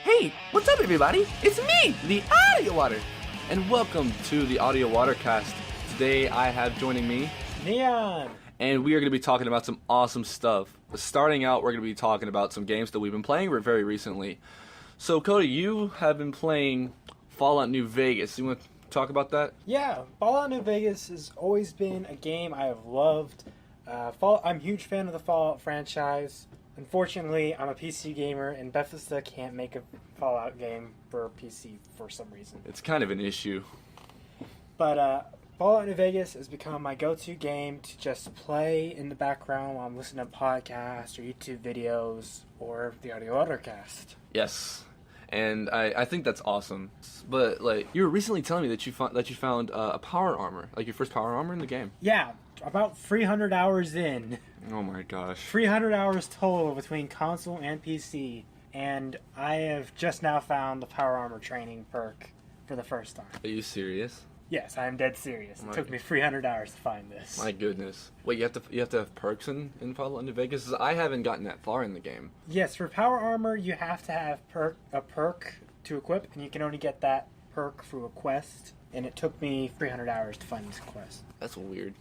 Hey, what's up everybody? It's me, the Audio Water, and welcome to the Audio Watercast. Today I have joining me Neon, and we are going to be talking about some awesome stuff. Starting out, we're going to be talking about some games that we've been playing very recently. So Cody, you have been playing Fallout New Vegas. You want to talk about that? Yeah, Fallout New Vegas has always been a game I have loved. I'm a huge fan of the Fallout franchise. Unfortunately, I'm a PC gamer, and Bethesda can't make a Fallout game for PC for some reason. It's kind of an issue. But Fallout New Vegas has become my go-to game to just play in the background while I'm listening to podcasts or YouTube videos or the Audio Watercast. Yes. And I think that's awesome. But like you were recently telling me that you found a power armor, like your first power armor in the game. Yeah, about 300 hours in. Oh my gosh. 300 hours total between console and PC, and I have just now found the power armor training perk for the first time. Are you serious? Yes, I am dead serious. It took me 300 hours to find this. My goodness. Wait, you have to have perks in Fallout New Vegas? 'Cause I haven't gotten that far in the game. Yes, for power armor, you have to have a perk to equip, and you can only get that perk through a quest, and it took me 300 hours to find this quest. That's weird.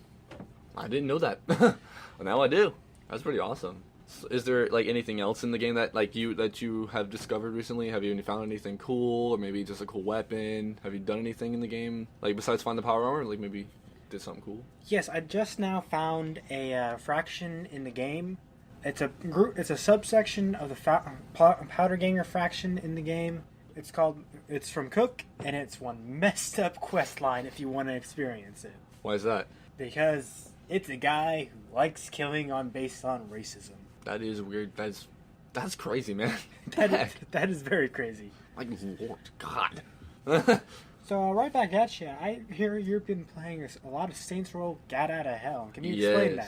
I didn't know that. Well, now I do. That's pretty awesome. So is there like anything else in the game that you have discovered recently? Have you found anything cool, or maybe just a cool weapon? Have you done anything in the game like besides find the power armor? Like maybe did something cool? Yes, I just now found a fraction in the game. It's a group. It's a subsection of the Powder Ganger faction in the game. It's from Cook, and it's one messed up quest line if you want to experience it. Why is that? Because it's a guy who likes killing based on racism. That is weird. That's crazy, man. That is very crazy. Like Lord God. So right back at you. I hear you've been playing a lot of Saints Row: Gat Out of Hell. Can you explain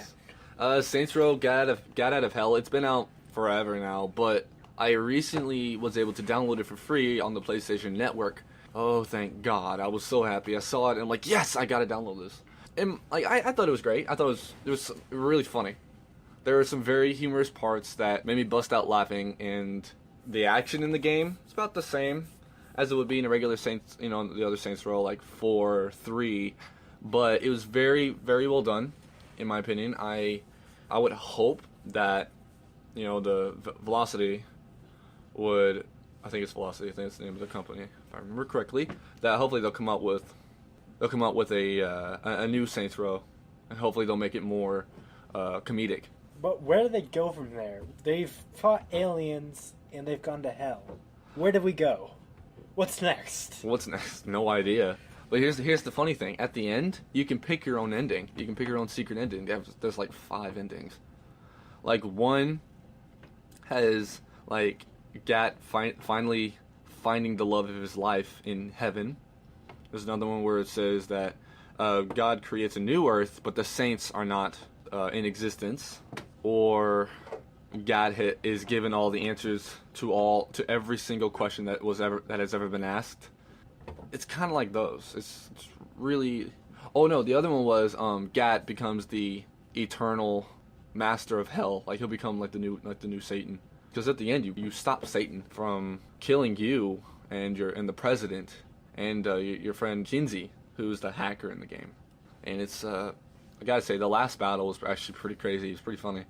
that? Saints Row: Gat Out of Hell. It's been out forever now, but I recently was able to download it for free on the PlayStation Network. Oh, thank God! I was so happy. I saw it and I'm like, yes, I gotta download this. And like I thought it was great. I thought it was really funny. There were some very humorous parts that made me bust out laughing, and the action in the game is about the same as it would be in a regular Saints, the other Saints Row, like 4, 3, but it was very, very well done, in my opinion. I would hope that, the Velocity would, I think it's Velocity, I think it's the name of the company, if I remember correctly, that hopefully they'll come out with a new Saints Row, and hopefully they'll make it more comedic. But where do they go from there? They've fought aliens and they've gone to hell. Where do we go? What's next? No idea. But here's the funny thing. At the end, you can pick your own ending. You can pick your own secret ending. There's like 5 endings. Like one has like Gat finally finding the love of his life in heaven. There's another one where it says that God creates a new earth, but the saints are not in existence. Or God is given all the answers to every single question that has ever been asked. It's kind of like those. It's really. Oh no, the other one was Gat becomes the eternal master of hell. Like he'll become like the new Satan. Because at the end you stop Satan from killing you and the president and your friend Kinsey, who's the hacker in the game. And it's I gotta say, the last battle was actually pretty crazy. It's pretty funny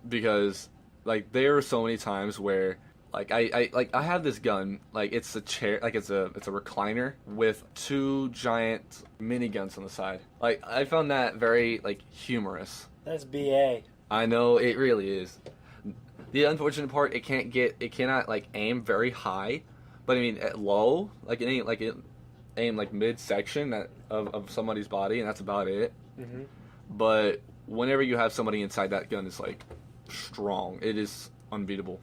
because like there are so many times where like I have this gun, like it's a chair, like it's a recliner with 2 giant miniguns on the side. Like I found that very like humorous. That's BA. I know, it really is. The unfortunate part, it cannot like aim very high, but I mean at low, like it aim like midsection of somebody's body, and that's about it. Mm-hmm. But whenever you have somebody inside, that gun is like strong. It is unbeatable.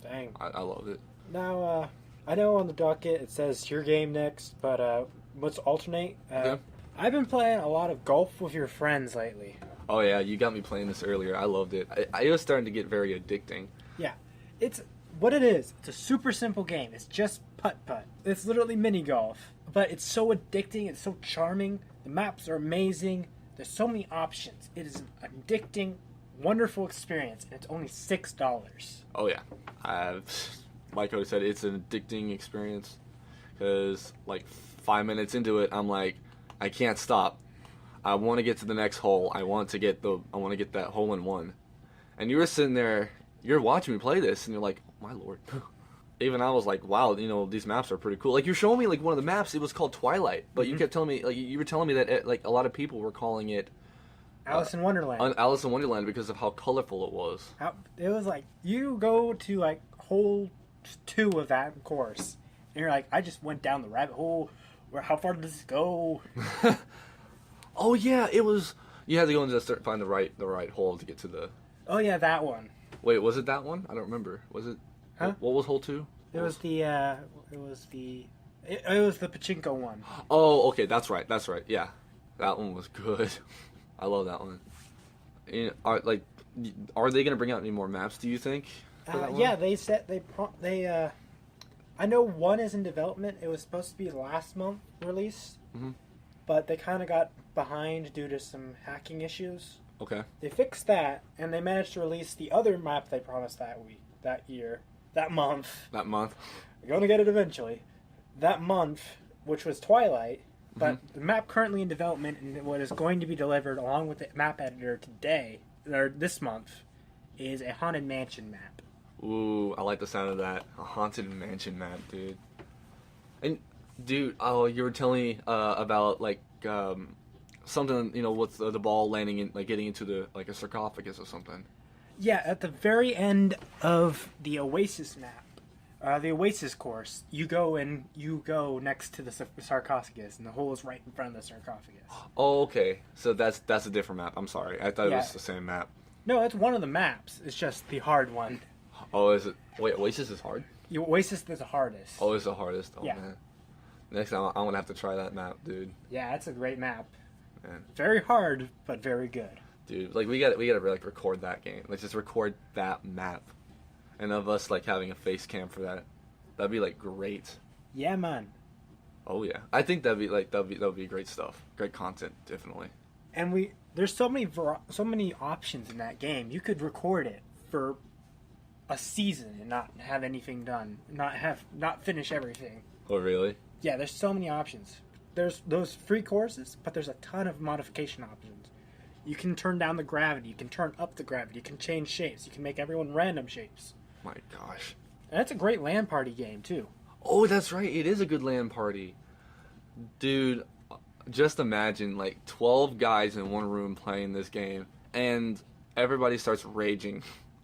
Dang. I love it. Now, I know on the docket it says your game next, but let's alternate. Yeah. I've been playing a lot of golf with your friends lately. Oh yeah, you got me playing this earlier. I loved it. It was starting to get very addicting. Yeah. It's what it is. It's a super simple game. It's just putt-putt. It's literally mini golf. But it's so addicting. It's so charming. The maps are amazing. There's so many options. It is an addicting, wonderful experience, and it's only $6. Oh yeah, like Cody said, it's an addicting experience. Because like 5 minutes into it, I'm like, I can't stop. I want to get to the next hole. I want to get that hole in one. And you were sitting there, you're watching me play this, and you're like, oh, my lord. Even I was like, wow, these maps are pretty cool. Like, you're showing me like one of the maps. It was called Twilight, but you kept telling me, like, you were telling me that like a lot of people were calling it Alice in Wonderland. Alice in Wonderland because of how colorful it was. It was like you go to like hole 2 of that course, and you're like, I just went down the rabbit hole. How far does this go? Oh yeah, it was. You had to go and just find the right hole to get to the. Oh yeah, that one. Wait, was it that one? I don't remember. Was it? Huh? What was hole 2? It was the pachinko one. Oh, okay, that's right. Yeah, that one was good. I love that one. Are they gonna bring out any more maps? Do you think? Yeah, they said they. I know one is in development. It was supposed to be last month released, but they kind of got behind due to some hacking issues. Okay. They fixed that, and they managed to release the other map they promised that month. That month. We're going to get it eventually. That month, which was Twilight, but the map currently in development and what is going to be delivered along with the map editor today, or this month, is a Haunted Mansion map. Ooh, I like the sound of that. A Haunted Mansion map, dude. And, dude, you were telling me about, like, something, with the ball landing in, like, getting into a sarcophagus or something. Yeah, at the very end of the Oasis map, the Oasis course, you go next to the sarcophagus, and the hole is right in front of the sarcophagus. Oh, okay. So that's a different map. I'm sorry. I thought it was the same map. No, it's one of the maps. It's just the hard one. Oh, is it? Wait, Oasis is hard? Oasis is the hardest. Oh, it's the hardest? Oh, yeah. Man. Next time, I'm going to have to try that map, dude. Yeah, it's a great map. Man. Very hard, but very good. Dude, like, we gotta like, record that game. Like, just record that map. And of us, like, having a face cam for that. That'd be, like, great. Yeah, man. Oh, yeah. I think that'd be great stuff. Great content, definitely. And there's so many options in that game. You could record it for a season and not have anything done, not finish everything. Oh, really? Yeah, there's so many options. There's those free courses, but there's a ton of modification options. You can turn down the gravity, you can turn up the gravity, you can change shapes, you can make everyone random shapes. My gosh. And it's a great LAN party game too. Oh, that's right. It is a good LAN party. Dude, just imagine like 12 guys in one room playing this game and everybody starts raging.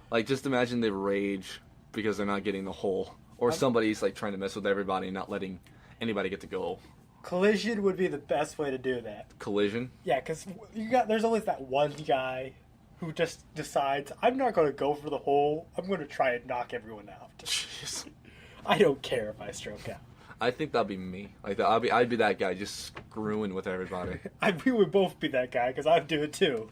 Like, just imagine they rage because they're not getting the hole. Or somebody's, like, trying to mess with everybody and not letting anybody get to go. Collision would be the best way to do that. Collision? Yeah, because there's always that one guy who just decides, I'm not going to go for the hole. I'm going to try and knock everyone out. Jeez. I don't care if I stroke out. I think that'd be me. Like, I'd be that guy just screwing with everybody. We would both be that guy because I'd do it too.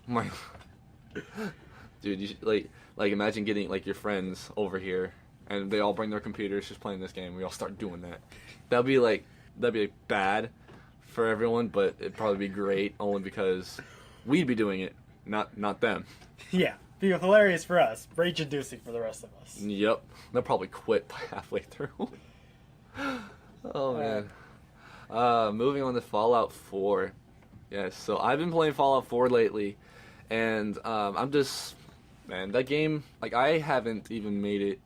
Dude, you should, like imagine getting like your friends over here and they all bring their computers just playing this game. We all start doing that. That'd be bad for everyone, but it'd probably be great only because we'd be doing it, not them. Yeah, be hilarious for us, rage-inducing for the rest of us. Yep, they'll probably quit by halfway through. Oh man. Moving on to Fallout 4. Yes, so I've been playing Fallout 4 lately, and I'm just. Man, that game, like, I haven't even made it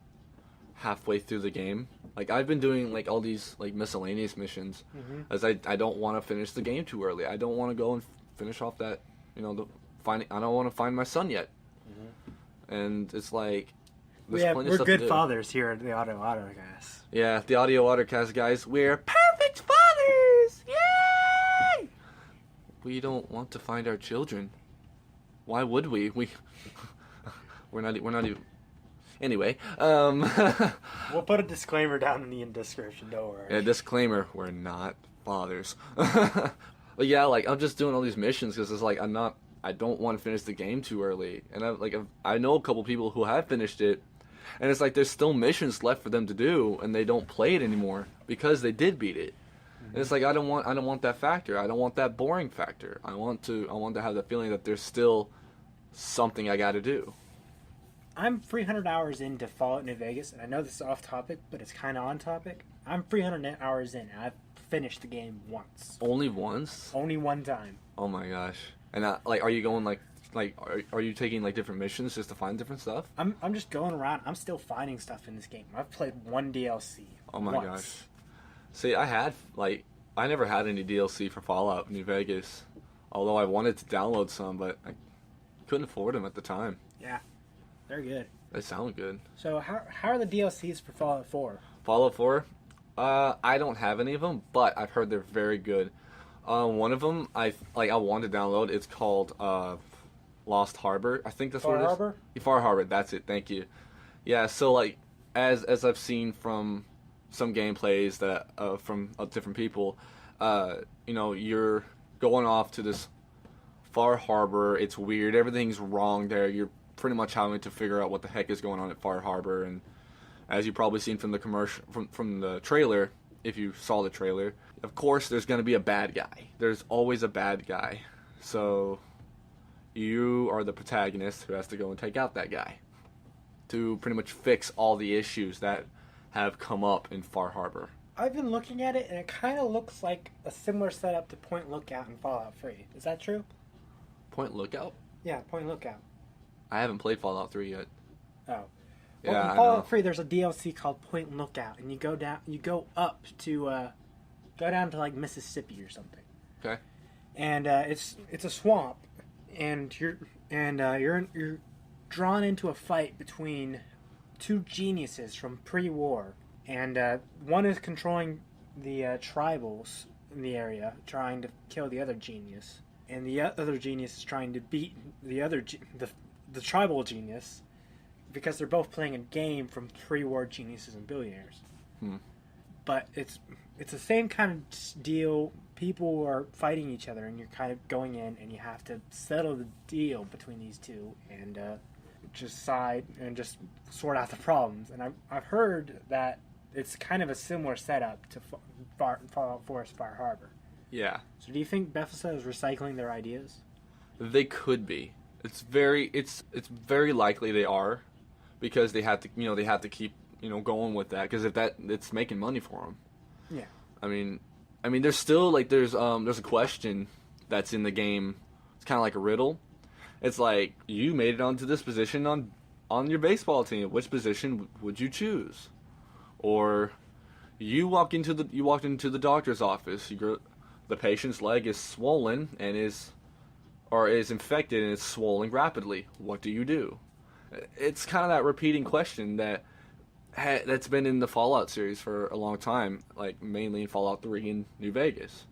halfway through the game. Like, I've been doing, like, all these, like, miscellaneous missions, as I don't want to finish the game too early. I don't want to go and finish off that, I don't want to find my son yet. And it's like, we're good fathers here at the Audio Ottercast. Yeah, the Audio Ottercast guys, we're perfect fathers! Yay! We don't want to find our children. Why would we? We're not even. Anyway, we'll put a disclaimer down in the description. Don't worry. Yeah, disclaimer: we're not fathers. But yeah, like, I'm just doing all these missions because it's like I don't want to finish the game too early, and I know a couple people who have finished it, and it's like there's still missions left for them to do, and they don't play it anymore because they did beat it. And it's like I don't want that factor. I don't want that boring factor. I want to have the feeling that there's still something I got to do. I'm 300 hours into Fallout New Vegas, and I know this is off topic, but it's kind of on topic. I'm 300 hours in, and I've finished the game once. Only once? Only one time. Oh my gosh. And like, are you going are you taking like different missions just to find different stuff? I'm just going around. I'm still finding stuff in this game. I've played one DLC. Oh my once. gosh. See, I never had any DLC for Fallout New Vegas. Although I wanted to download some, but I couldn't afford them at the time. Yeah, they're good. They sound good. So how are the DLCs for Fallout 4? Fallout 4? I don't have any of them, but I've heard they're very good. One of them I wanted to download. It's called Lost Harbor. I think that's Far what it is. Harbor? Far Harbor. That's it. Thank you. Yeah. So like as I've seen from some gameplays that from different people, you're going off to this Far Harbor. It's weird. Everything's wrong there. You're pretty much having to figure out what the heck is going on at Far Harbor. And as you've probably seen from the commercial, from the trailer, if you saw the trailer, of course there's going to be a bad guy. There's always a bad guy. So you are the protagonist who has to go and take out that guy to pretty much fix all the issues that have come up in Far Harbor. I've been looking at it, and it kind of looks like a similar setup to Point Lookout in Fallout 3. Is that true? Point Lookout? Yeah, Point Lookout. I haven't played Fallout 3 yet. Oh. Well, Yeah, in I Fallout know. 3, there's a DLC called Point Lookout, and you go up to, go down to like Mississippi or something. Okay. And it's a swamp, and you're drawn into a fight between two geniuses from pre-war, and one is controlling the tribals in the area, trying to kill the other genius, and the other genius is trying to beat the tribal genius, because they're both playing a game from pre-war geniuses and billionaires. But it's the same kind of deal. People are fighting each other, and you're kind of going in, and you have to settle the deal between these two, and just sort out the problems. And I've heard that it's kind of a similar setup to Fallout 4's Far Harbor. Yeah. So do you think Bethesda is recycling their ideas? They could be. It's very likely they are, because they have to keep going with that, because if it's making money for them. Yeah. I mean, there's still there's a question that's in the game. It's kind of like a riddle. It's like, you made it onto this position on your baseball team. Which position would you choose? Or you walked into the doctor's office. The patient's leg is swollen and is infected and it's swelling rapidly. What do you do? It's kind of that repeating question that's been in the Fallout series for a long time, like mainly in Fallout 3 and New Vegas.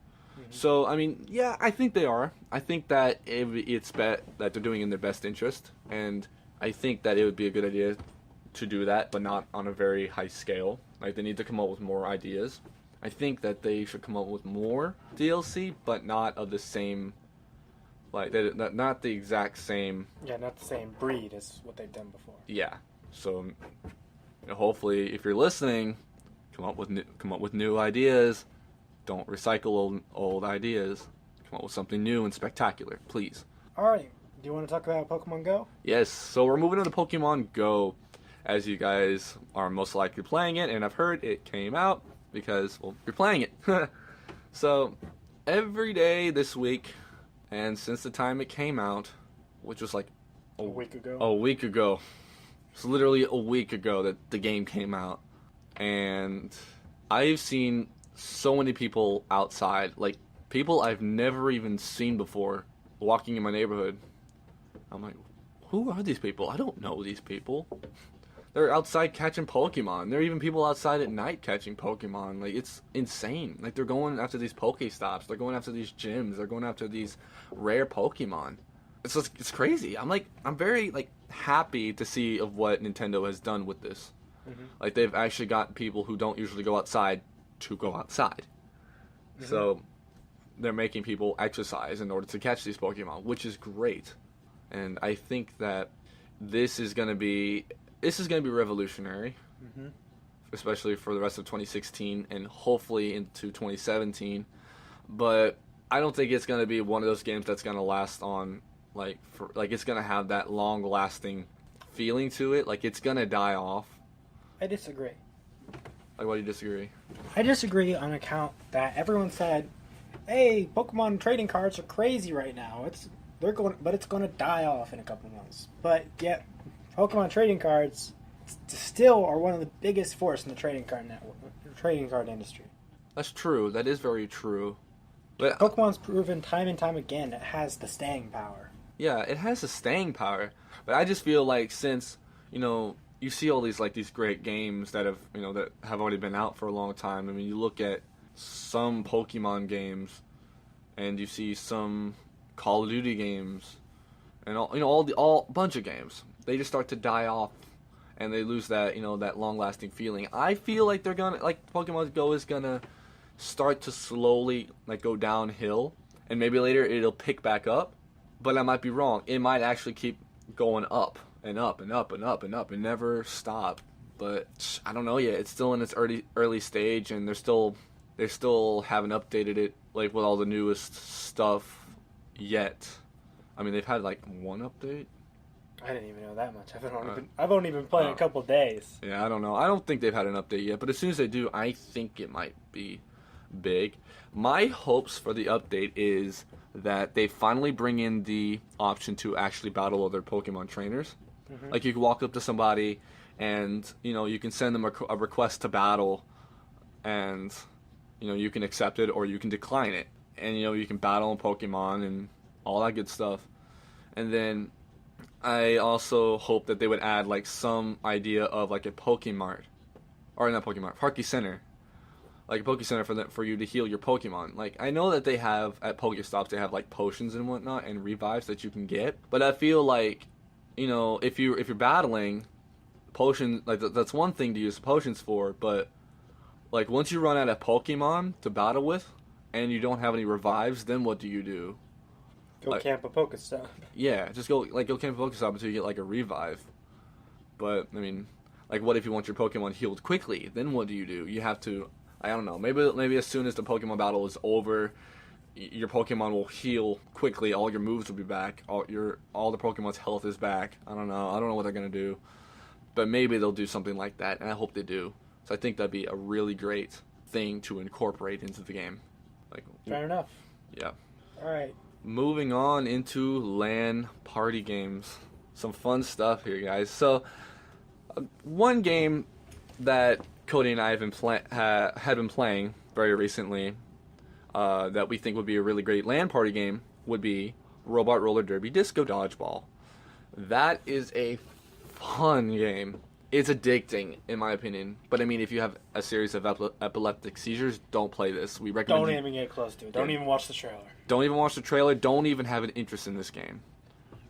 So, I mean, yeah, I think they are. I think that that they're doing in their best interest, and I think that it would be a good idea to do that, but not on a very high scale. Like, they need to come up with more ideas. I think that they should come up with more DLC, but not of the same, not the exact same. Yeah, not the same breed as what they've done before. Yeah. So, hopefully, if you're listening, come up with new ideas. Don't recycle old ideas. Come up with something new and spectacular, please. Alright, do you want to talk about Pokemon Go? Yes, so we're moving into Pokemon Go, as you guys are most likely playing it, and I've heard it came out because, well, you're playing it. So, every day this week, and since the time it came out, which was like A week ago. a week ago. It's literally a week ago that the game came out, and I've seen so many people outside, like people I've never even seen before, walking in my neighborhood. I'm like, who are these people? I don't know these people. They're outside catching Pokemon. There are even people outside at night catching Pokemon. Like, it's insane. Like, they're going after these Pokestops. They're going after these gyms. They're going after these rare Pokemon. It's crazy. I'm very happy to see of what Nintendo has done with this. Like, they've actually got people who don't usually go outside to go outside. So they're making people exercise in order to catch these Pokemon, which is great. And I think that this is going to be revolutionary, especially for the rest of 2016 and hopefully into 2017. But I don't think it's going to be one of those games that's going to last on it's going to have that long-lasting feeling to it. Like, it's gonna die off. I disagree. Like, why do you disagree? I disagree on account that everyone said, "Hey, Pokemon trading cards are crazy right now. It's going to die off in a couple months." But yet, Pokemon trading cards still are one of the biggest force in the trading card industry. That's true. That is very true. But Pokemon's proven time and time again it has the staying power. yeah, it has a staying power. But I just feel like since, you see all these great games that have already been out for a long time. I mean, you look at some Pokemon games and you see some Call of Duty games and all bunch of games. They just start to die off and they lose that, that long-lasting feeling. I feel like Pokemon Go is gonna start to slowly go downhill, and maybe later it'll pick back up. But I might be wrong. It might actually keep going up and up and up and up and up and never stop. But I don't know yet. It's still in its early stage, and they still haven't updated it with all the newest stuff yet. I mean, they've had one update. I didn't even know that much. I've only been playing a couple days. Yeah, I don't know. I don't think they've had an update yet, but as soon as they do, I think it might be big. My hopes for the update is that they finally bring in the option to actually battle other Pokemon trainers. Mm-hmm. Like, you can walk up to somebody and, you can send them a request to battle, and, you can accept it or you can decline it. And, you can battle in Pokemon and all that good stuff. And then I also hope that they would add, some idea of, a Pokemart. Or not Pokemart, Parky Center. Like a Poke Center for you to heal your Pokemon. I know that they have, at Pokestops, they have, potions and whatnot and revives that you can get. But I feel like, if you're battling, potions, that's one thing to use potions for, but, once you run out of Pokemon to battle with, and you don't have any revives, then what do you do? Go camp a Pokestop. Yeah, just go camp a Pokestop until you get, a revive. But, I mean, what if you want your Pokemon healed quickly? Then what do? You have to... I don't know. Maybe as soon as the Pokemon battle is over, your Pokemon will heal quickly. All your moves will be back. All the Pokemon's health is back. I don't know. I don't know what they're gonna do, but maybe they'll do something like that, and I hope they do. So I think that'd be a really great thing to incorporate into the game. Fair enough. Yeah. All right. Moving on into LAN party games. Some fun stuff here, guys. So, one game that Cody and I had been playing very recently that we think would be a really great LAN party game would be Robot Roller Derby Disco Dodgeball. That is a fun game. It's addicting, in my opinion. But I mean, if you have a series of epileptic seizures, don't play this. We recommend. Don't even get close to it. Don't even watch the trailer. Don't even watch the trailer. Don't even have an interest in this game.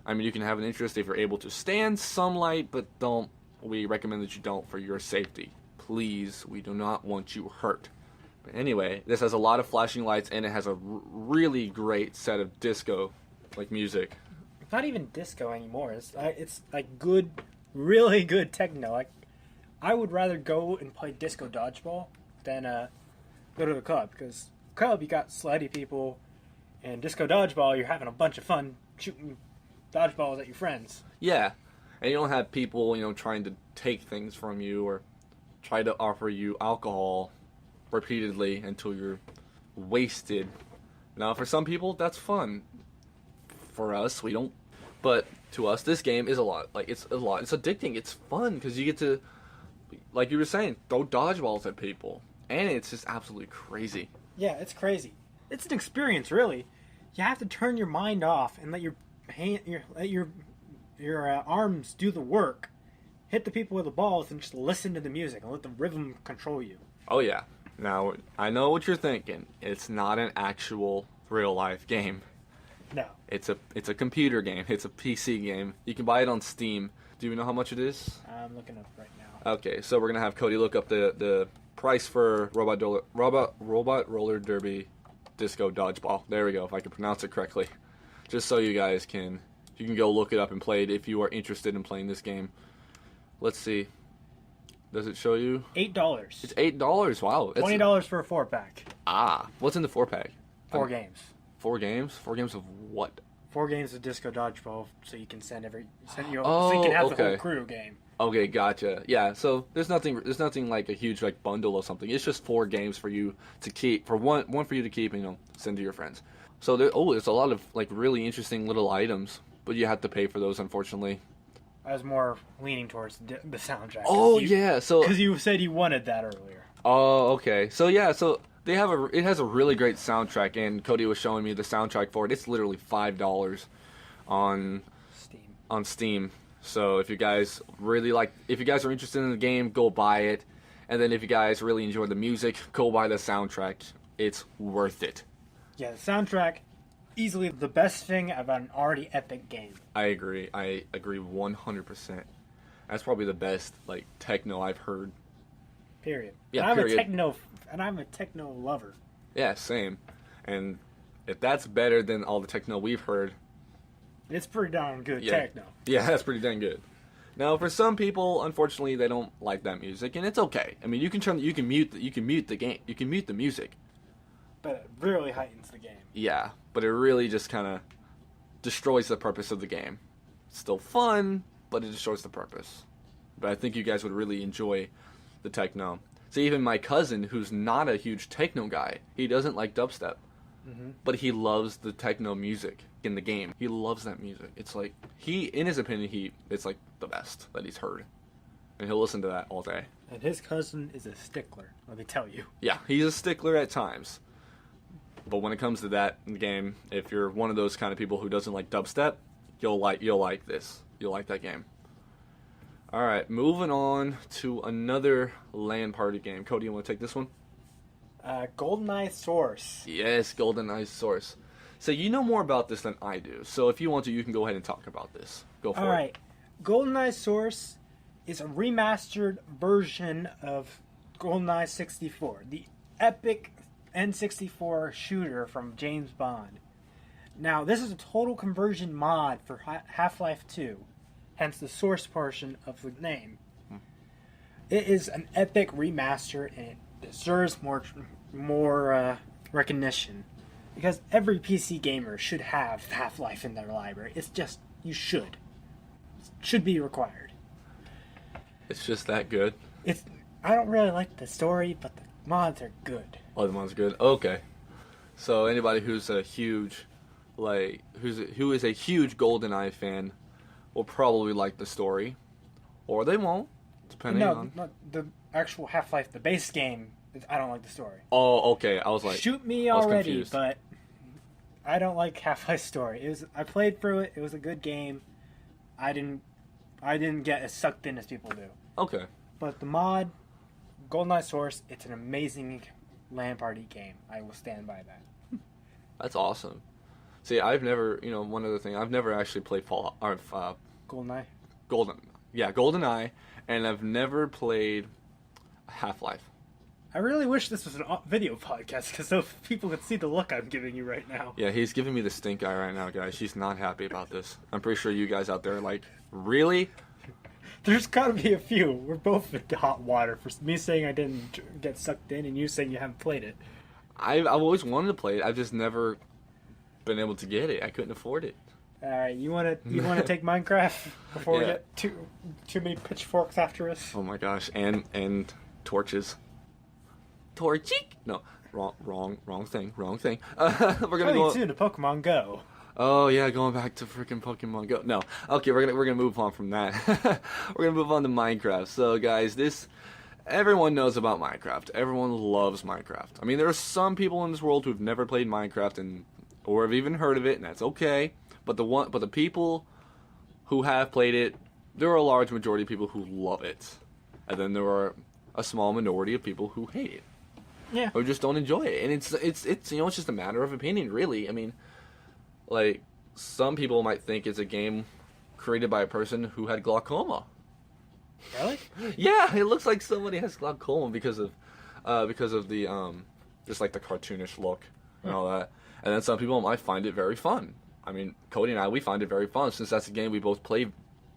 I mean, you can have an interest if you're able to stand sunlight, but don't. We recommend that you don't for your safety. Please, we do not want you hurt. But anyway, this has a lot of flashing lights, and it has a really great set of disco, music. It's not even disco anymore. It's good, really good techno. I would rather go and play disco dodgeball than go to the club, because club you got slutty people, and disco dodgeball you're having a bunch of fun shooting dodgeballs at your friends. Yeah, and you don't have people trying to take things from you or try to offer you alcohol repeatedly until you're wasted. Now, for some people, that's fun. For us, we don't. But to us, this game is a lot. It's a lot. It's addicting. It's fun because you get to, like you were saying, throw dodgeballs at people, and it's just absolutely crazy. Yeah, it's crazy. It's an experience, really. You have to turn your mind off and let your arms do the work. Hit the people with the balls and just listen to the music and let the rhythm control you. Oh yeah. Now, I know what you're thinking. It's not an actual real-life game. No. It's a computer game. It's a PC game. You can buy it on Steam. Do you know how much it is? I'm looking up right now. Okay, so we're going to have Cody look up the price for Robot Roller Derby Disco Dodgeball. There we go, if I can pronounce it correctly. Just so you guys can go look it up and play it if you are interested in playing this game. Let's see. Does it show you? $8. It's $8. Wow. $20 for a 4-pack. What's in the 4-pack? 4 games. 4 games? 4 games of what? 4 games of Disco Dodgeball, so you can so you Oh, can have the okay. whole crew game. Okay, gotcha. Yeah, so there's nothing like a huge like bundle or something. It's just 4 games for you to keep, for one for you to keep and send to your friends. So there's a lot of like really interesting little items, but you have to pay for those, unfortunately. I was more leaning towards the soundtrack. Oh yeah, so because you said you wanted that earlier. oh okay, so yeah, so it has a really great soundtrack, and Cody was showing me the soundtrack for it. It's literally $5 on Steam. So if you guys are interested in the game, go buy it. And then if you guys really enjoy the music, go buy the soundtrack. It's worth it. Yeah, the soundtrack, easily the best thing about an already epic game. I agree 100%. That's probably the best like techno I've heard. Period. Yeah, and period. I'm a techno lover. Yeah, same. And if that's better than all the techno we've heard, it's pretty darn good yeah. techno. Yeah, that's pretty dang good. Now, for some people, unfortunately, they don't like that music, and it's okay. I mean, you can mute the music. But it really heightens the game. Yeah, but it really just kind of destroys the purpose of the game. It's still fun, but it destroys the purpose. But I think you guys would really enjoy the techno. So even my cousin, who's not a huge techno guy, he doesn't like dubstep, but he loves the techno music in the game. He loves that music. It's like in his opinion, it's like the best that he's heard, and he'll listen to that all day. And his cousin is a stickler. Let me tell you. Yeah, he's a stickler at times. But when it comes to that game, if you're one of those kind of people who doesn't like dubstep, you'll like this. You'll like that game. All right, moving on to another LAN party game. Cody, you want to take this one? GoldenEye Source. Yes, GoldenEye Source. So you know more about this than I do. So if you want to, you can go ahead and talk about this. Go for it. All right. GoldenEye Source is a remastered version of GoldenEye 64, the epic N64 shooter from James Bond. Now, this is a total conversion mod for Half-Life 2, hence the Source portion of the name. It is an epic remaster, and it deserves more recognition, because every PC gamer should have Half-Life in their library. It's just, you should. It should be required. It's just that good. I don't really like the story, but the mods are good. Oh, the mod's good. Okay. So anybody who's a huge, who is a huge GoldenEye fan, will probably like the story, or they won't, depending on. No, the actual Half-Life, the base game. I don't like the story. Oh, okay. I was like, shoot me already, but I don't like Half-Life story. I played through it. It was a good game. I didn't get as sucked in as people do. Okay. But the mod, GoldenEye Source, it's an amazing LAN party game. I will stand by that. That's awesome. See, I've never, one other thing, I've never actually played GoldenEye? GoldenEye, and I've never played Half-Life. I really wish this was a video podcast, because so people could see the look I'm giving you right now. Yeah, he's giving me the stink eye right now, guys. He's not happy about this. I'm pretty sure you guys out there are like, really? There's got to be a few. We're both in hot water for me saying I didn't get sucked in, and you saying you haven't played it. I've always wanted to play it. I've just never been able to get it. I couldn't afford it. All right, you want to take Minecraft before we get too many pitchforks after us? Oh my gosh, and torches. Torchic? No, wrong thing. We're gonna go soon to Pokemon Go. Oh yeah, going back to freaking Pokemon Go. No, okay, we're gonna move on from that. We're gonna move on to Minecraft. So guys, everyone knows about Minecraft. Everyone loves Minecraft. I mean, there are some people in this world who've never played Minecraft or have even heard of it, and that's okay. But the people who have played it, there are a large majority of people who love it, and then there are a small minority of people who hate it. Yeah. Or just don't enjoy it, and it's it's just a matter of opinion, really. I mean. Like, some people might think it's a game created by a person who had glaucoma. Really? Yeah, it looks like somebody has glaucoma because of the just like the cartoonish look and all that. And then some people might find it very fun. I mean, Cody and I, we find it very fun since that's a game we both play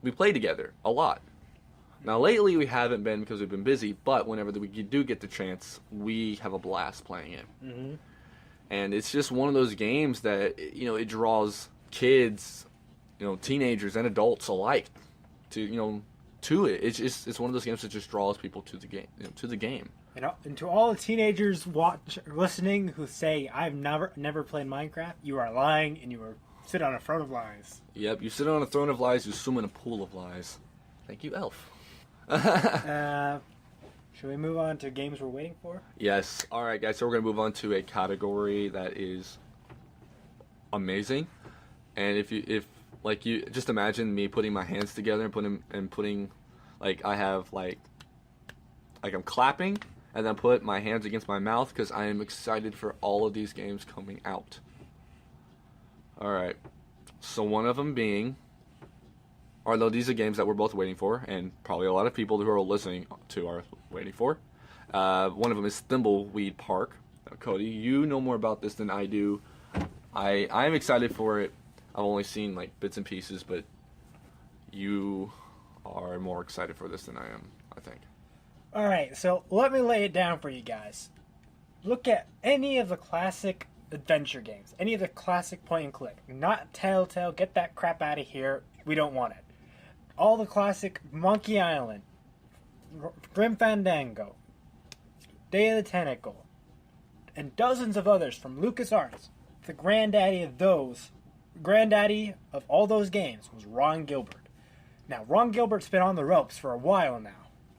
together a lot. Now lately we haven't been because we've been busy, but whenever we do get the chance, we have a blast playing it. Mm-hmm. And it's just one of those games that, it draws kids, teenagers and adults alike to it. It's one of those games that just draws people to the game, to the game. And to all the teenagers listening who say I've never played Minecraft, you are lying and you are sit on a throne of lies. Yep, you sit on a throne of lies, you swim in a pool of lies. Thank you, Elf. Should we move on to games we're waiting for? Yes. All right, guys. So we're gonna move on to a category that is amazing, and if you just imagine me putting my hands together and putting like I have like I'm clapping and then put my hands against my mouth because I am excited for all of these games coming out. All right. So one of them being, although these are games that we're both waiting for, and probably a lot of people who are listening to are waiting for. One of them is Thimbleweed Park. Now, Cody, you know more about this than I do. I'm excited for it. I've only seen like bits and pieces, but you are more excited for this than I am, I think. All right, so let me lay it down for you guys. Look at any of the classic adventure games, any of the classic point and click. Not Telltale, get that crap out of here. We don't want it. All the classic Monkey Island, Grim Fandango, Day of the Tentacle, and dozens of others from LucasArts. The granddaddy of all those games was Ron Gilbert. Now, Ron Gilbert's been on the ropes for a while now.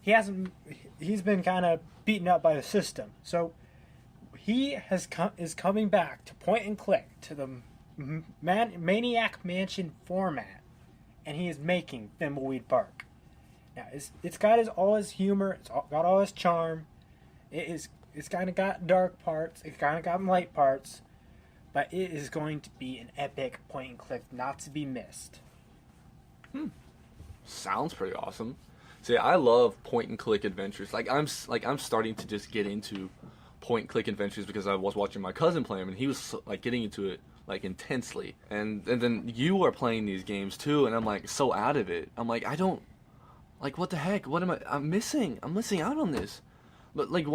He's been kind of beaten up by the system. So he is coming back to point and click, to the Maniac Mansion format, and he is making Thimbleweed Park. Now it's got all his humor, it's got all his charm. It's kind of got dark parts, it's kind of got light parts, but it is going to be an epic point and click, not to be missed. Sounds pretty awesome. See, I love point and click adventures. I'm starting to just get into point and click adventures because I was watching my cousin play them, and he was like getting into it like intensely. And then you are playing these games too, and I'm like so out of it. I'm like, I don't like, what the heck? What am I'm missing? I'm missing out on this. But like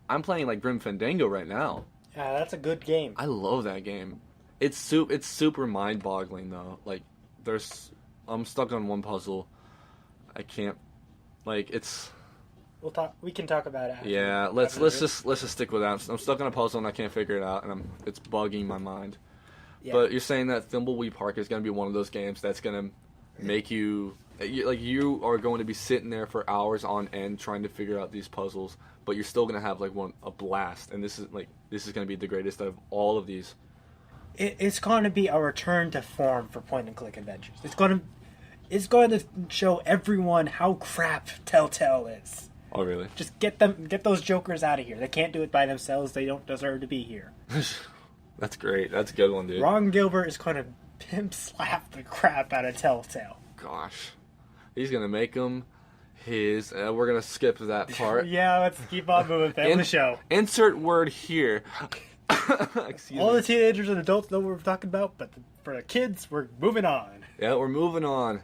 I'm playing like Grim Fandango right now. Yeah, that's a good game. I love that game. It's super mind-boggling though. Like I'm stuck on one puzzle. I can't, like, it's. We can talk about it. Yeah, let's just stick with that. I'm stuck on a puzzle and I can't figure it out, and it's bugging my mind. Yeah. But you're saying that Thimbleweed Park is gonna be one of those games that's gonna make you are going to be sitting there for hours on end trying to figure out these puzzles, but you're still gonna have like a blast, and this is gonna be the greatest of all of these. It's going to be a return to form for point and click adventures. It's going to show everyone how crap Telltale is. Oh, really? Just get those jokers out of here. They can't do it by themselves. They don't deserve to be here. That's great. That's a good one, dude. Ron Gilbert is going to pimp slap the crap out of Telltale. Gosh. He's going to make them his... we're going to skip that part. Yeah, let's keep on moving. Family show. Insert word here. All the teenagers and adults know what we're talking about, but for the kids, we're moving on. Yeah, we're moving on.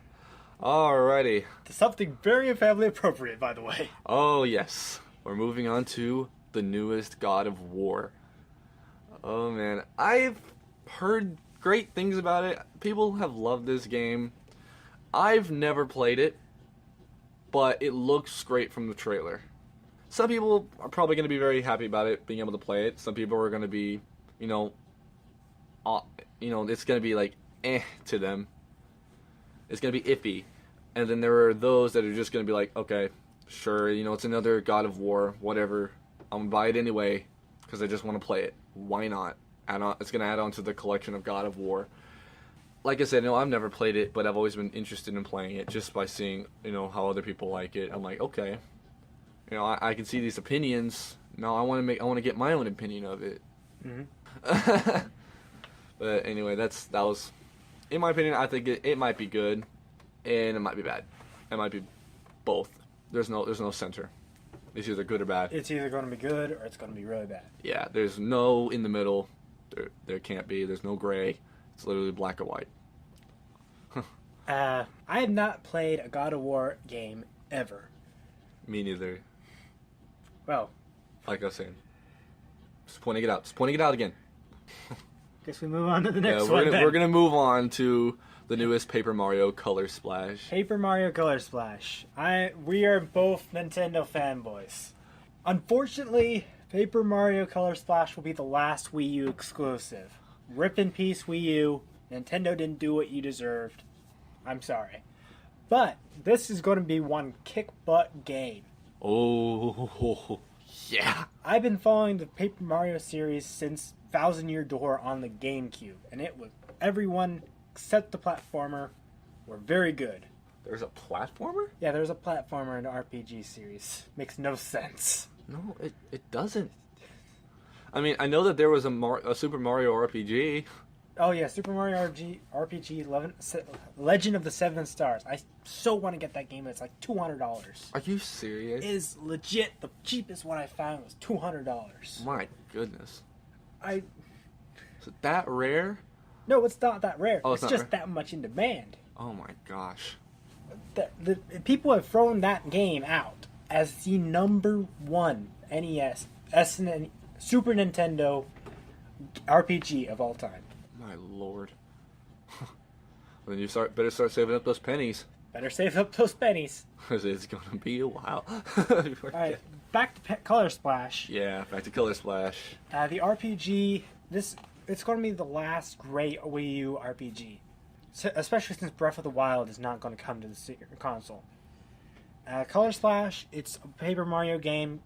Alrighty. To something very family appropriate, by the way. Oh, yes. We're moving on to the newest God of War. Oh, man. I've heard great things about it. People have loved this game. I've never played it, but it looks great from the trailer. Some people are probably going to be very happy about it, being able to play it. Some people are going to be, it's going to be like, to them. It's going to be iffy. And then there are those that are just going to be like, okay, sure, it's another God of War, whatever. I'm going to buy it anyway because I just want to play it. Why not? It's going to add on to the collection of God of War. Like I said, I've never played it, but I've always been interested in playing it just by seeing, how other people like it. I'm like, okay. I can see these opinions. Now I want to get my own opinion of it. Mm-hmm. But anyway, that was, in my opinion, I think it might be good, and it might be bad. It might be both. There's no center. It's either good or bad. It's either going to be good or it's going to be really bad. Yeah, there's no in the middle. There can't be. There's no gray. It's literally black or white. I have not played a God of War game ever. Me neither. Well, like I was saying, just pointing it out. Just pointing it out again. Guess we move on to the Yeah, next one. we're gonna move on to the newest Paper Mario Color Splash. Paper Mario Color Splash. We are both Nintendo fanboys. Unfortunately, Paper Mario Color Splash will be the last Wii U exclusive. Rip in peace, Wii U. Nintendo didn't do what you deserved. I'm sorry. But this is going to be one kick-butt game. Oh, yeah. I've been following the Paper Mario series since Thousand Year Door on the GameCube, and it was everyone except the platformer were very good. There's a platformer? Yeah, there's a platformer in the RPG series. Makes no sense. No, it doesn't. I mean, I know that there was a Super Mario RPG. Oh yeah, Super Mario RPG Legend of the Seven Stars. I so want to get that game. It's like $200. Are you serious? It is legit. The cheapest one I found was $200. My goodness. Is it that rare? No, it's not that rare. Oh, it's not just rare? that much in demand. Oh my gosh. The people have thrown that game out as the number one NES, SNES, Super Nintendo RPG of all time. My lord. Then you better start saving up those pennies. Better save up those pennies. Because it's going to be a while. Alright, back to Color Splash. Yeah, back to Color Splash. The RPG, it's going to be the last great Wii U RPG. Especially since Breath of the Wild is not going to come to the console. Color Splash, it's a Paper Mario game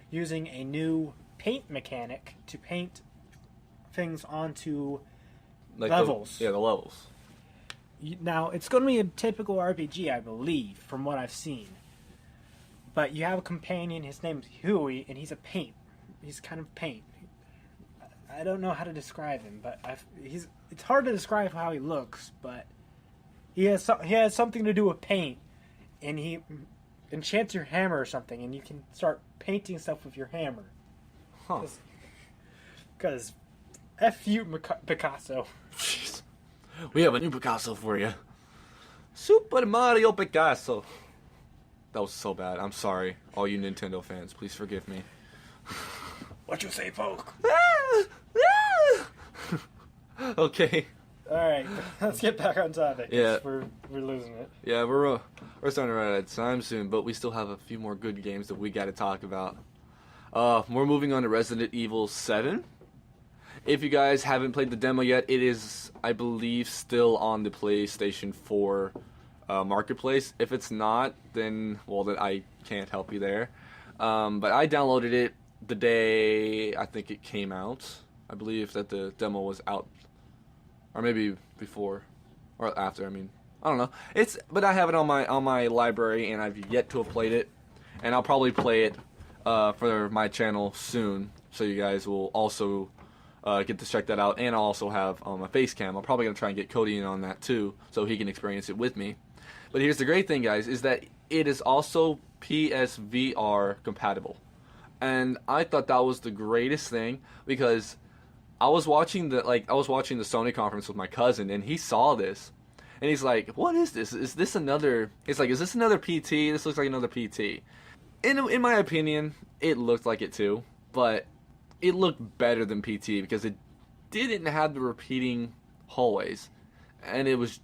using a new paint mechanic to paint things onto levels. The levels. Now, it's going to be a typical RPG, I believe, from what I've seen. But you have a companion, his name's Huey, and he's a paint. He's kind of paint. I don't know how to describe him, but it's hard to describe how he looks, but he has something to do with paint, and he enchants your hammer or something, and you can start painting stuff with your hammer. Huh. Because F you, Picasso. Jeez. We have a new Picasso for you. Super Mario Picasso. That was so bad. I'm sorry. All you Nintendo fans, please forgive me. What you say, Poke? Okay. Alright, let's get back on topic. Yeah. We're losing it. Yeah, we're starting to run out of time soon, but we still have a few more good games that we got to talk about. We're moving on to Resident Evil 7. If you guys haven't played the demo yet, it is, I believe, still on the PlayStation 4 Marketplace. If it's not, then I can't help you there. But I downloaded it the day I think it came out. I believe that the demo was out, or maybe before or after. I mean, I don't know. But I have it on my library, and I've yet to have played it, and I'll probably play it for my channel soon, so you guys will also get to check that out. And I'll also have my face cam. I'm probably gonna try and get Cody in on that too, so he can experience it with me. But here's the great thing, guys, is that it is also PSVR compatible. And I thought that was the greatest thing, because I was watching the Sony conference with my cousin, and he saw this, and he's like, "What is this? Is this another?" It's like, "Is this another PT? This looks like another PT." In my opinion, it looked like it too, but it looked better than PT because it didn't have the repeating hallways, and it was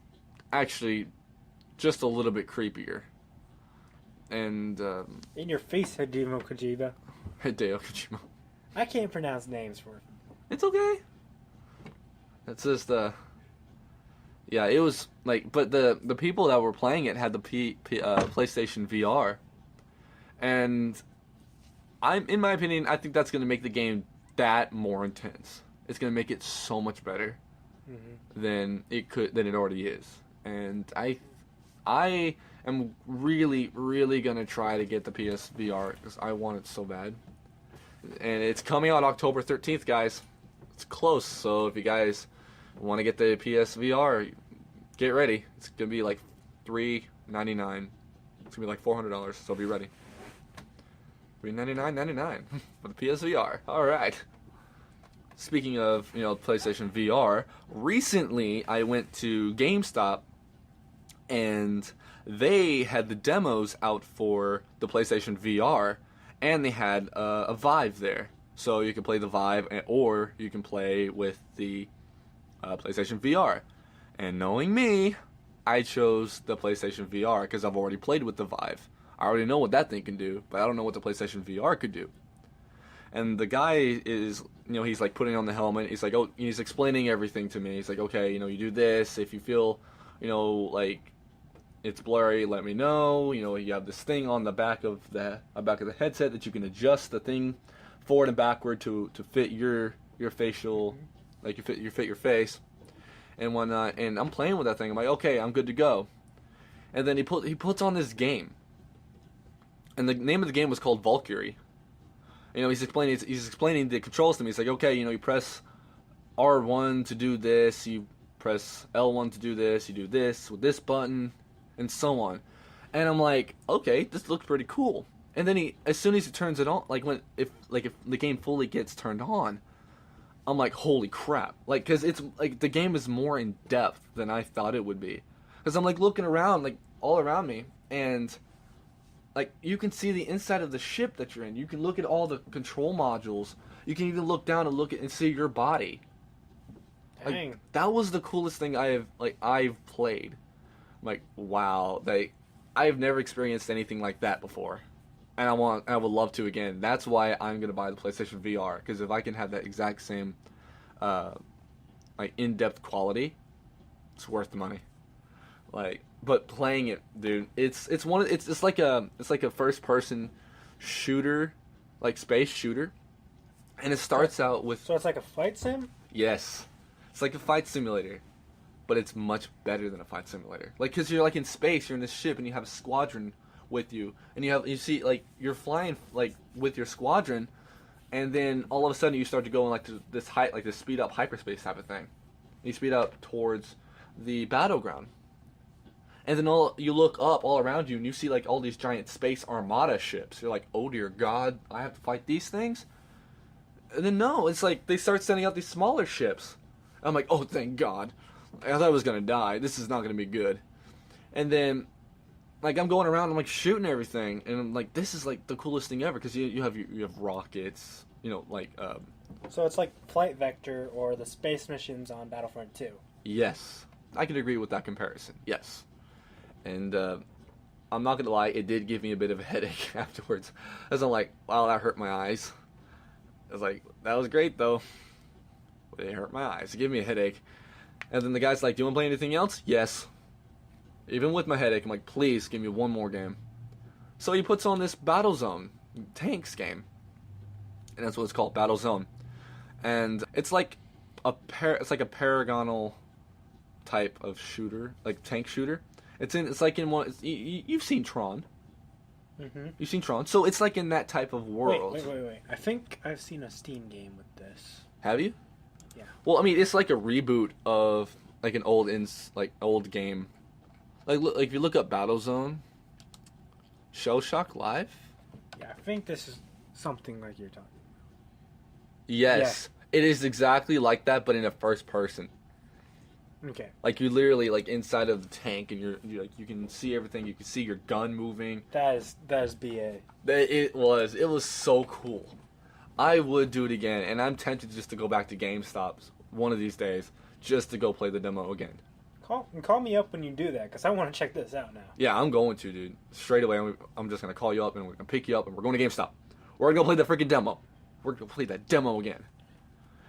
actually just a little bit creepier. And In your face, Hideo Kojima. Hideo Kojima. I can't pronounce names for him. It's okay. It's just yeah, it was like, but the people that were playing it had the PlayStation VR, and in my opinion, I think that's going to make the game that more intense. It's going to make it so much better than it already is, and I am really going to try to get the PSVR because I want it so bad, and it's coming out October 13th, guys. It's close, so if you guys want to get the PSVR, get ready. It's gonna be like $399. It's gonna be like $400, so be ready. $399.99 for the PSVR. All right. Speaking of PlayStation VR, recently I went to GameStop, and they had the demos out for the PlayStation VR, and they had a Vive there. So you can play the Vive, or you can play with the PlayStation VR. And knowing me, I chose the PlayStation VR because I've already played with the Vive. I already know what that thing can do, but I don't know what the PlayStation VR could do. And the guy is, he's like putting on the helmet. He's like, oh, he's explaining everything to me. He's like, okay, you do this. If you feel, like it's blurry, let me know. You have this thing on the back of the headset that you can adjust the thing forward and backward to fit your facial, like you fit your face and whatnot. And I'm playing with that thing. I'm like, okay, I'm good to go. And then he puts on this game, and the name of the game was called Valkyrie. He's explaining the controls to me. He's like, okay, you press R1 to do this, you press L1 to do this, you do this with this button, and so on. And I'm like, okay, this looks pretty cool. And then as soon as he turns it on, if the game fully gets turned on, I'm like, holy crap! Like, cause it's like the game is more in depth than I thought it would be. Cause I'm like looking around, like all around me, and like you can see the inside of the ship that you're in. You can look at all the control modules. You can even look down and see your body. Dang. Like, that was the coolest thing I've played. I'm like, wow, I've never experienced anything like that before. And I would love to again. That's why I'm gonna buy the PlayStation VR, because if I can have that exact same, in-depth quality, it's worth the money. But playing it, dude, it's like a first-person shooter, like space shooter, and it starts out with. So it's like a flight sim. Yes, it's like a fight simulator, but it's much better than a fight simulator. Like, cause you're like in space, you're in this ship, and you have a squadron with you, and you see like you're flying like with your squadron, and then all of a sudden you start to go in like this height, like this speed up hyperspace type of thing. You speed up towards the battleground, and then you look up all around you and you see like all these giant space armada ships. You're like, oh dear God, I have to fight these things. And then no, it's like they start sending out these smaller ships. I'm like, oh thank God, I thought I was gonna die. This is not gonna be good. And then like I'm going around, I'm like shooting everything, and I'm like, this is like the coolest thing ever, because you have rockets, So it's like Flight Vector or the space missions on Battlefront 2. Yes, I can agree with that comparison. Yes, and I'm not gonna lie, it did give me a bit of a headache afterwards, as I'm like, wow, that hurt my eyes. I was like, that was great though, but it hurt my eyes. It gave me a headache, and then the guy's like, do you want to play anything else? Yes. Even with my headache, I'm like, please give me one more game. So he puts on this Battlezone tanks game, and that's what it's called, Battlezone. And it's like a paragonal type of shooter, like tank shooter. It's like in one. You've seen Tron. Mm-hmm. You've seen Tron, so it's like in that type of world. Wait. I think I've seen a Steam game with this. Have you? Yeah. Well, I mean, it's like a reboot of like an old game. Like if you look up Battlezone, Show Shock Live. Yeah, I think this is something like you're talking about. Yes, yeah. It is exactly like that, but in a first person. Okay. Like you're literally like inside of the tank, and you're like you can see everything. You can see your gun moving. That is BA. It was so cool. I would do it again, and I'm tempted just to go back to GameStop's one of these days just to go play the demo again. Call me up when you do that, because I want to check this out now. Yeah, I'm going to, dude. Straight away, I'm just going to call you up, and we're going to pick you up, and we're going to GameStop. We're going to play the freaking demo. We're going to play that demo again.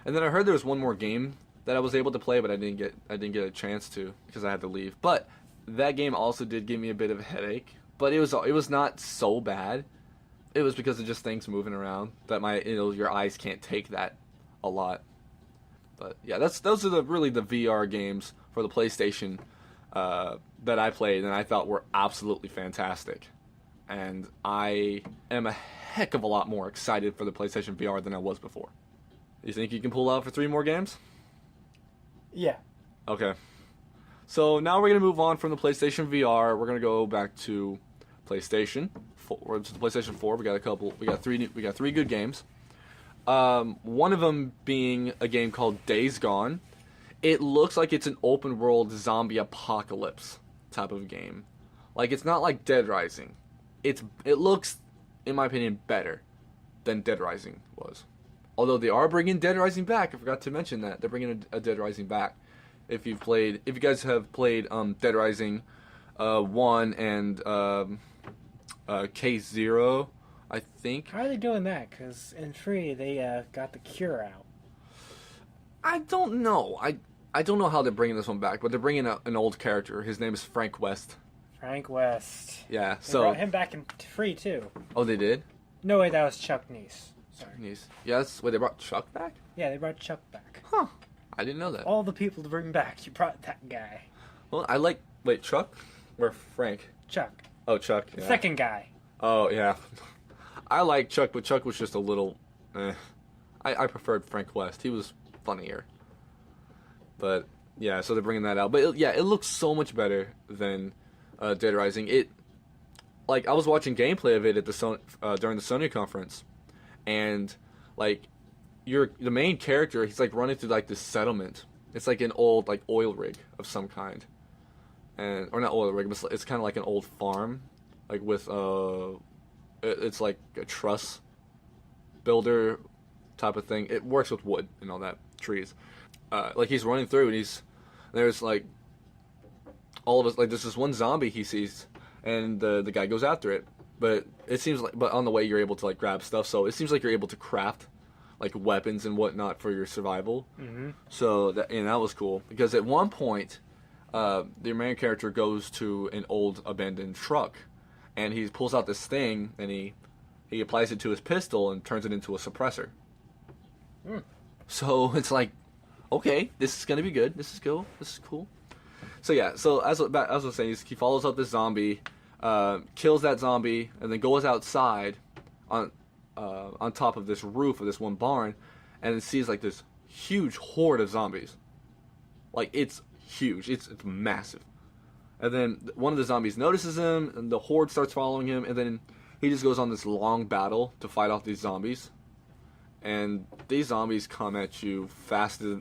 And then I heard there was one more game that I was able to play, but I didn't get a chance to because I had to leave. But that game also did give me a bit of a headache, but it was not so bad. It was because of just things moving around that your eyes can't take that a lot. But yeah, those are really the VR games for the PlayStation that I played and I thought were absolutely fantastic. And I am a heck of a lot more excited for the PlayStation VR than I was before. You think you can pull out for 3 more games? Yeah. Okay. So now we're going to move on from the PlayStation VR. We're going to go back to PlayStation 4. To the PlayStation 4. We got 3 good games. One of them being a game called Days Gone. It looks like it's an open world zombie apocalypse type of game. Like, it's not like Dead Rising. It looks, in my opinion, better than Dead Rising was. Although they are bringing Dead Rising back. I forgot to mention that they're bringing a Dead Rising back. If you guys have played Dead Rising 1 and K0, I think. How are they doing that? Because in 3 they got the cure out. I don't know. I don't know how they're bringing this one back, but they're bringing an old character. His name is Frank West. Frank West. Yeah, They so... brought him back in 3 too. Oh, they did? No way, that was Chuck Neese. Sorry. Yes. Wait, they brought Chuck back? Yeah, they brought Chuck back. Huh. I didn't know that. All the people to bring back, you brought that guy. Well, I like... Wait, Chuck? Or Frank? Chuck. Oh, Chuck. Yeah. Second guy. Oh, yeah. I like Chuck, but Chuck was just a little... I preferred Frank West. He was funnier. But, yeah, so they're bringing that out. But, it looks so much better than Dead Rising. I was watching gameplay of it at during the Sony conference. And, the main character, he's, running through, this settlement. It's, an old, oil rig of some kind. Or not oil rig, but it's kind of like an old farm. With, it's like a truss builder type of thing. It works with wood and all that, trees. He's running through and there's all of us, there's this one zombie he sees and the guy goes after it. But it seems but on the way you're able to grab stuff, so it seems like you're able to craft weapons and whatnot for your survival. Mm-hmm. So that was cool because at one point, the main character goes to an old abandoned truck. And he pulls out this thing, and he applies it to his pistol and turns it into a suppressor. Mm. So it's okay, this is gonna be good. This is cool. This is cool. So yeah, as I was saying, he follows up this zombie, kills that zombie, and then goes outside on top of this roof of this one barn, and then sees this huge horde of zombies. It's huge. It's massive. And then one of the zombies notices him, and the horde starts following him, and then he just goes on this long battle to fight off these zombies. And these zombies come at you faster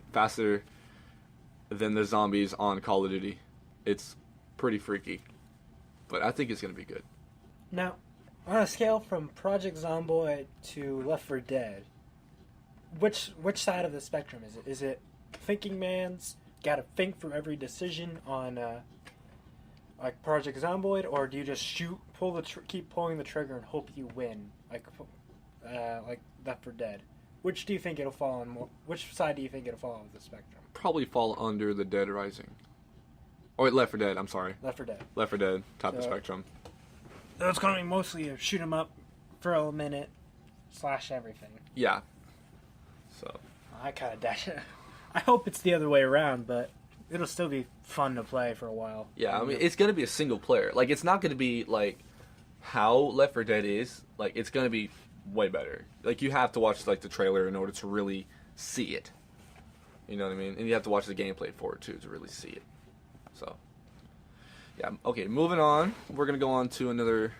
than the zombies on Call of Duty. It's pretty freaky. But I think it's going to be good. Now, on a scale from Project Zomboid to Left 4 Dead, which side of the spectrum is it? Is it thinking man's gotta think for every decision on Project Zomboid, or do you just keep pulling the trigger and hope you win, like Left 4 Dead? Which do you think it'll fall on more? Which side do you think it'll fall on the spectrum? Probably fall under the Dead Rising. Or Left 4 Dead, I'm sorry. Left 4 Dead. Left 4 Dead, top of the spectrum. It's gonna be mostly a shoot 'em up for a minute / everything. Yeah. So. I kind of dash it. I hope it's the other way around, but it'll still be fun to play for a while. Yeah, I mean, it's going to be a single player. It's not going to be, how Left 4 Dead is. It's going to be way better. You have to watch, the trailer in order to really see it. You know what I mean? And you have to watch the gameplay for it, too, to really see it. So, yeah. Okay, moving on. We're going to go on to another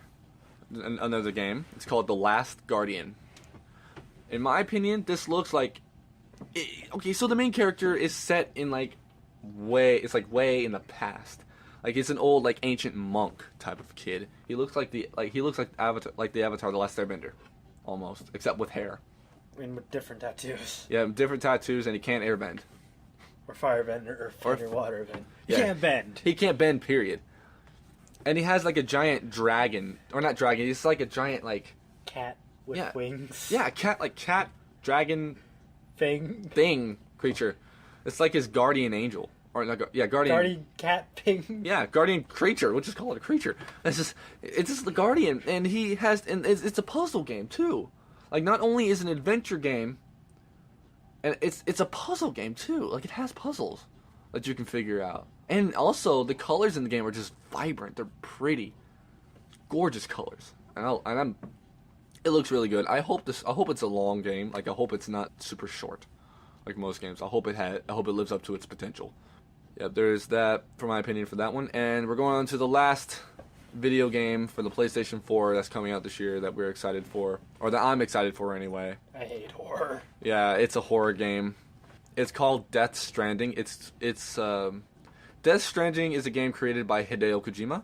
game. It's called The Last Guardian. In my opinion, this looks like... Okay, so the main character is set in, way in the past. It's an old, ancient monk type of kid. He looks like the Avatar, the Last Airbender, almost, except with hair. And with different tattoos. Yeah, different tattoos, and he can't airbend. Or firebend, or water bend. He Yeah. can't bend. He can't bend, period. And he has, a giant dragon. Or not dragon, he's a giant, cat with wings. Yeah, cat, dragon... Thing. Creature. It's like his guardian angel. Or not, guardian... Guardian cat thing. Yeah, guardian creature. We'll just call it a creature. It's just the guardian, and it's a puzzle game too. Not only is it an adventure game, and it's a puzzle game too. It has puzzles that you can figure out, and also the colors in the game are just vibrant. They're pretty, gorgeous colors, and it looks really good. I hope it's a long game. I hope it's not super short, like most games. I hope it lives up to its potential. Yeah, there's that, for my opinion, for that one. And we're going on to the last video game for the PlayStation 4 that's coming out this year that we're excited for, or that I'm excited for anyway. I hate horror. Yeah, it's a horror game. It's called Death Stranding. Death Stranding is a game created by Hideo Kojima.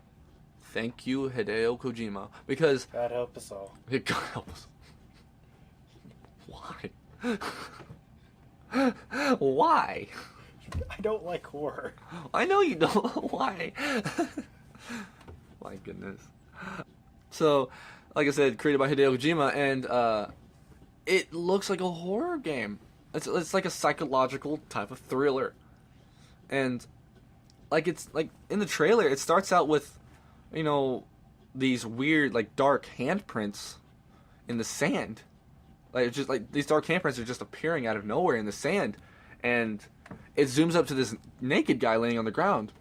Thank you, Hideo Kojima, because God help us all. God help us. Why? Why? I don't like horror. I know you don't. Why? My goodness. So, like I said, created by Hideo Kojima, and it looks like a horror game. It's like a psychological type of thriller, and it's like in the trailer, it starts out with, these weird like dark handprints in the sand. Like it's just like these dark handprints are just appearing out of nowhere in the sand, and it zooms up to this naked guy laying on the ground,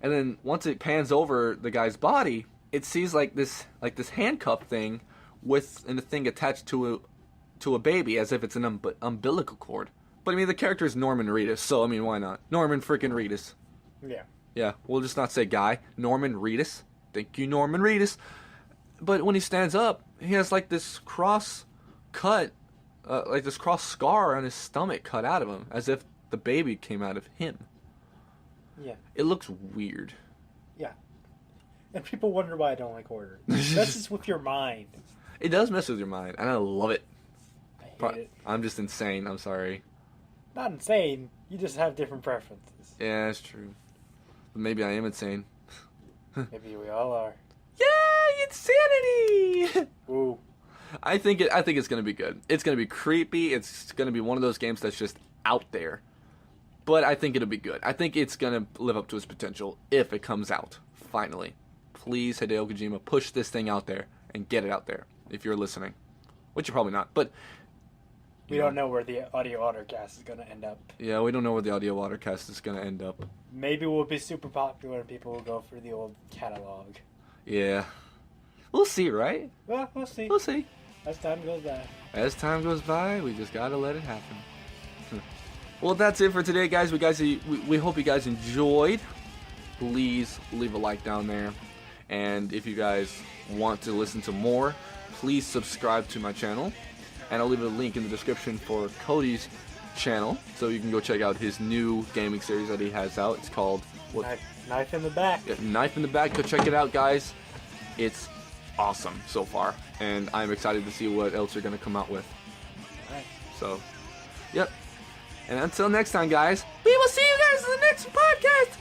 and then once it pans over the guy's body, it sees like this handcuff thing and the thing attached to a baby as if it's an umbilical cord. But I mean, the character is Norman Reedus, so I mean, why not? Norman freaking Reedus. Yeah. Yeah, we'll just not say guy. Norman Reedus. Thank you, Norman Reedus. But when he stands up, he has like this cross cut, like this cross scar on his stomach cut out of him, as if the baby came out of him. Yeah. It looks weird. Yeah. And people wonder why I don't like horror. That's just with your mind. It does mess with your mind, and I love it. I hate it. I'm just insane. I'm sorry. Not insane. You just have different preferences. Yeah, that's true. But maybe I am insane. Maybe we all are. Yay! Insanity! Ooh. I think it's gonna be good. It's gonna be creepy. It's gonna be one of those games that's just out there. But I think it'll be good. I think it's gonna live up to its potential if it comes out. Finally. Please, Hideo Kojima, push this thing out there and get it out there if you're listening. Which you're probably not, but we don't know where the audio Ottercast is going to end up. Yeah, we don't know where the audio Watercast is going to end up. Maybe we'll be super popular and people will go for the old catalog. Yeah. We'll see, right? Well, we'll see. We'll see. As time goes by. As time goes by, we just gotta let it happen. Well, that's it for today, guys. We hope you guys enjoyed. Please leave a like down there. And if you guys want to listen to more, please subscribe to my channel. And I'll leave a link in the description for Cody's channel, so you can go check out his new gaming series that he has out. It's called Knife in the Back. Yeah, Knife in the Back. Go check it out, guys. It's awesome so far, and I'm excited to see what else you're gonna come out with. Alright. So, yep. And until next time, guys, we will see you guys in the next podcast.